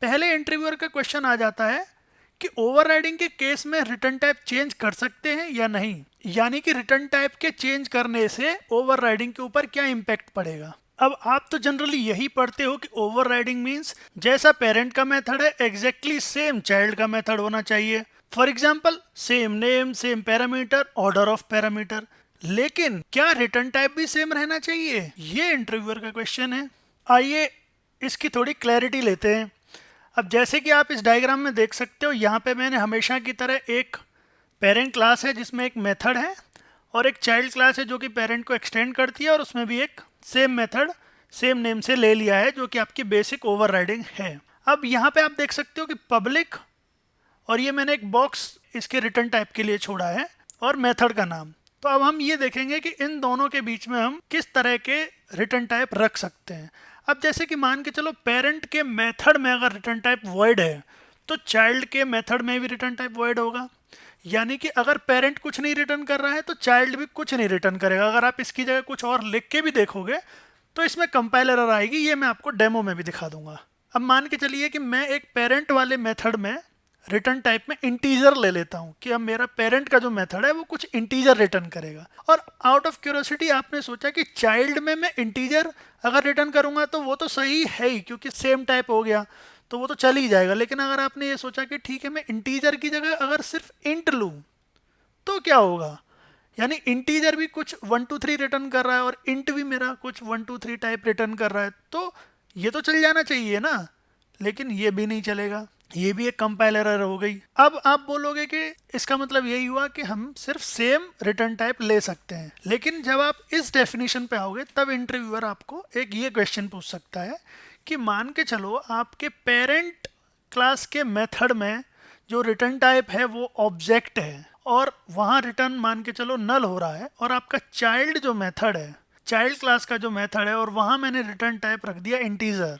पहले इंटरव्यूअर का क्वेश्चन आ जाता है कि ओवरराइडिंग के केस में रिटर्न टाइप चेंज कर सकते हैं या नहीं, यानी कि रिटर्न टाइप के चेंज करने से ओवरराइडिंग के ऊपर क्या इम्पैक्ट पड़ेगा। अब आप तो जनरली यही पढ़ते हो कि ओवरराइडिंग मींस जैसा पेरेंट का मेथड है एग्जैक्टली सेम चाइल्ड का मेथड होना चाहिए। For example same name, same parameter, order of parameter. लेकिन क्या रिटर्न टाइप भी सेम रहना चाहिए, ये इंटरव्यूअर का क्वेश्चन है। आइए इसकी थोड़ी क्लैरिटी लेते हैं। अब जैसे कि आप इस डायग्राम में देख सकते हो, यहाँ पे मैंने हमेशा की तरह एक पेरेंट क्लास है जिसमें एक मेथड है और एक चाइल्ड क्लास है जो कि पेरेंट को एक्सटेंड करती है, और उसमें भी एक सेम मेथड सेम नेम से ले लिया है जो कि आपकी बेसिक ओवरराइडिंग है। अब यहाँ पे आप देख सकते हो कि पब्लिक, और ये मैंने एक बॉक्स इसके रिटर्न टाइप के लिए छोड़ा है, और मेथड का नाम। तो अब हम ये देखेंगे कि इन दोनों के बीच में हम किस तरह के रिटर्न टाइप रख सकते हैं। अब जैसे कि मान के चलो पेरेंट के मेथड में अगर रिटर्न टाइप वॉइड है तो चाइल्ड के मेथड में भी रिटर्न टाइप वॉइड होगा, यानी कि अगर पेरेंट कुछ नहीं रिटर्न कर रहा है तो चाइल्ड भी कुछ नहीं रिटर्न करेगा। अगर आप इसकी जगह कुछ और लिख के भी देखोगे तो इसमें कंपाइलर एरर आएगी, ये मैं आपको डेमो में भी दिखा दूंगा। अब मान के चलिए कि मैं एक पेरेंट वाले मेथड में रिटर्न टाइप में इंटीजर ले लेता हूं कि अब मेरा पेरेंट का जो मेथड है वो कुछ इंटीजर रिटर्न करेगा, और आउट ऑफ क्यूरियोसिटी आपने सोचा कि चाइल्ड में मैं इंटीजर अगर रिटर्न करूंगा तो वो तो सही है ही क्योंकि सेम टाइप हो गया तो वो तो चल ही जाएगा। लेकिन अगर आपने ये सोचा कि ठीक है मैं इंटीजर की जगह अगर सिर्फ इंट लूं तो क्या होगा, यानी इंटीजर भी कुछ 1 2 3 रिटर्न कर रहा है और इंट भी मेरा कुछ 1 2 3 टाइप रिटर्न कर रहा है, तो ये तो चल जाना चाहिए ना। लेकिन ये भी नहीं चलेगा, ये भी एक कंपाइलर एरर हो गई। अब आप बोलोगे कि इसका मतलब यही हुआ कि हम सिर्फ सेम रिटर्न टाइप ले सकते हैं, लेकिन जब आप इस डेफिनेशन पे आओगे तब इंटरव्यूअर आपको एक ये क्वेश्चन पूछ सकता है कि मान के चलो आपके पेरेंट क्लास के मेथड में जो रिटर्न टाइप है वो ऑब्जेक्ट है और वहां रिटर्न मान के चलो नल हो रहा है, और आपका चाइल्ड जो मेथड है, चाइल्ड क्लास का जो मेथड है, और वहां मैंने रिटर्न टाइप रख दिया इंटीजर।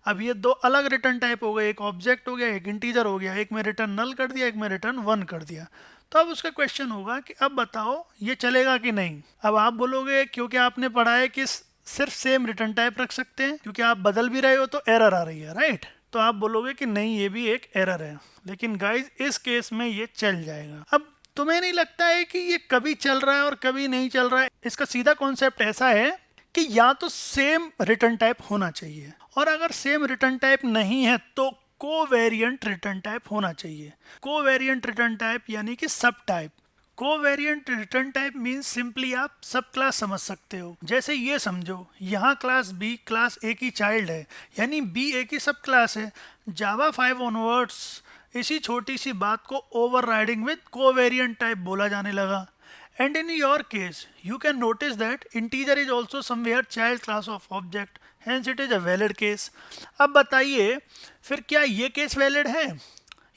अब ये दो अलग रिटर्न टाइप हो गए, एक ऑब्जेक्ट हो गया एक इंटीजर हो गया, एक में रिटर्न नल कर दिया एक में रिटर्न 1 कर दिया। तो अब उसका क्वेश्चन होगा कि अब बताओ ये चलेगा कि नहीं। अब आप बोलोगे क्योंकि आपने पढ़ा है कि सिर्फ सेम रिटर्न टाइप रख सकते हैं, क्योंकि आप बदल भी रहे हो तो एरर आ रही है, राइट। तो आप बोलोगे कि नहीं ये भी एक एरर है, लेकिन गाइज इस केस में ये चल जाएगा। अब तुम्हें नहीं लगता है कि ये कभी चल रहा है और कभी नहीं चल रहा है? इसका सीधा कॉन्सेप्ट ऐसा है कि या तो सेम रिटर्न टाइप होना चाहिए, और अगर सेम रिटर्न टाइप नहीं है तो कोवेरिएंट रिटर्न टाइप होना चाहिए। कोवेरिएंट रिटर्न टाइप यानी कि सब type. Covariant return type means simply आप सब क्लास समझ सकते हो। जैसे ये समझो यहाँ क्लास बी क्लास ए की चाइल्ड है, यानी बी ए की सब क्लास है। जावा 5 ऑनवर्ड्स इसी छोटी सी बात को ओवरराइडिंग विद कोवेरिएंट टाइप बोला जाने लगा। And in your case, you can notice that integer is also somewhere child class of object, hence it is a valid case. अब बताइए फिर क्या ये केस वैलिड है?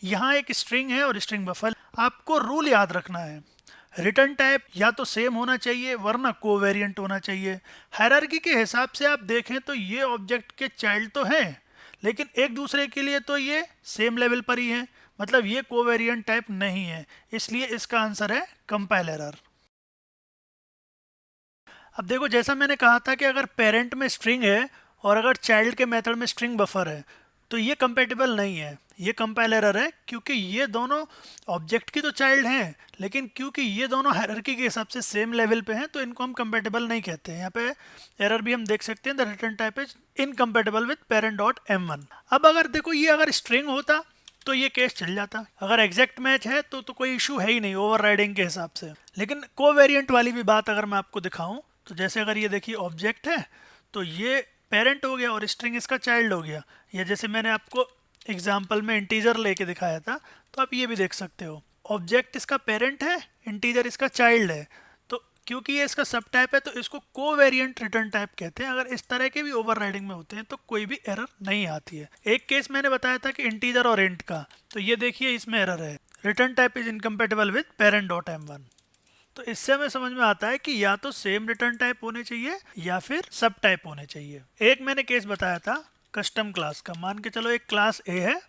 यहाँ एक स्ट्रिंग है और स्ट्रिंग बफर। आपको रूल याद रखना है, रिटर्न टाइप या तो सेम होना चाहिए वरना कोवेरिएंट होना चाहिए। हायरार्की के हिसाब से आप देखें तो ये ऑब्जेक्ट के चाइल्ड तो हैं, लेकिन एक दूसरे के लिए तो ये सेम लेवल पर ही है, मतलब ये कोवेरिएंट टाइप नहीं है, इसलिए इसका आंसर है कंपाइल एरर। अब देखो जैसा मैंने कहा था कि अगर पेरेंट में स्ट्रिंग है और अगर चाइल्ड के मेथड में स्ट्रिंग बफर है तो ये कंपेटिबल नहीं है, ये कंपाइल एरर है, क्योंकि ये दोनों ऑब्जेक्ट की तो चाइल्ड हैं, लेकिन क्योंकि ये दोनों हायरार्की के हिसाब से सेम लेवल पे हैं तो इनको हम कंपेटिबल नहीं कहते हैं। यहाँ पे एरर भी हम देख सकते हैं, the return type is incompatible with parent dot m1। अब अगर देखो ये अगर स्ट्रिंग होता तो ये केस चल जाता, अगर एग्जैक्ट मैच है तो कोई इशू है ही नहीं ओवरराइडिंग के हिसाब से। लेकिन कोवेरिएंट वाली भी बात अगर मैं आपको दिखाऊं तो जैसे अगर ये देखिए ऑब्जेक्ट है तो ये पेरेंट हो गया और स्ट्रिंग इसका चाइल्ड हो गया, या जैसे मैंने आपको एग्जाम्पल में इंटीजर लेके दिखाया था तो आप ये भी देख सकते हो, ऑब्जेक्ट इसका पेरेंट है इंटीजर इसका चाइल्ड है, तो क्योंकि ये इसका सब टाइप है तो इसको कोवेरिएंट रिटर्न टाइप कहते हैं। अगर इस तरह के भी ओवरराइडिंग में होते हैं तो कोई भी एरर नहीं आती है। एक केस मैंने बताया था कि इंटीजर और इंट का, तो ये देखिए इसमें एरर है, return type is incompatible with parent dot m1। तो इससे हमें समझ में आता है कि या तो सेम रिटर्न टाइप होने चाहिए या फिर सब टाइप होने चाहिए। एक मैंने केस बताया था कस्टम क्लास का, मान के चलो एक क्लास ए है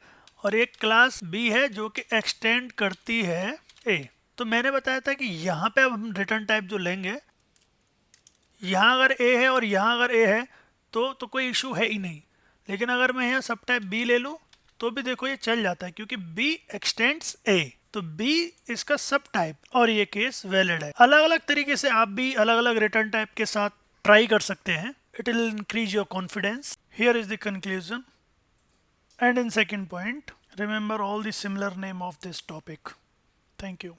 और एक क्लास बी है जो कि एक्सटेंड करती है ए। तो मैंने बताया था कि यहाँ पे अब हम रिटर्न टाइप जो लेंगे, यहाँ अगर ए है और यहाँ अगर ए है तो कोई इशू है ही नहीं, लेकिन अगर मैं यहाँ सब टाइप बी ले लूँ तो भी देखो ये चल जाता है क्योंकि B एक्सटेंड्स A, तो B इसका सब टाइप और ये केस वैलिड है। अलग अलग तरीके से आप भी अलग अलग रिटर्न टाइप के साथ ट्राई कर सकते हैं। It will increase your confidence. Here is the conclusion and in second point, remember all the similar name of this topic. Thank you.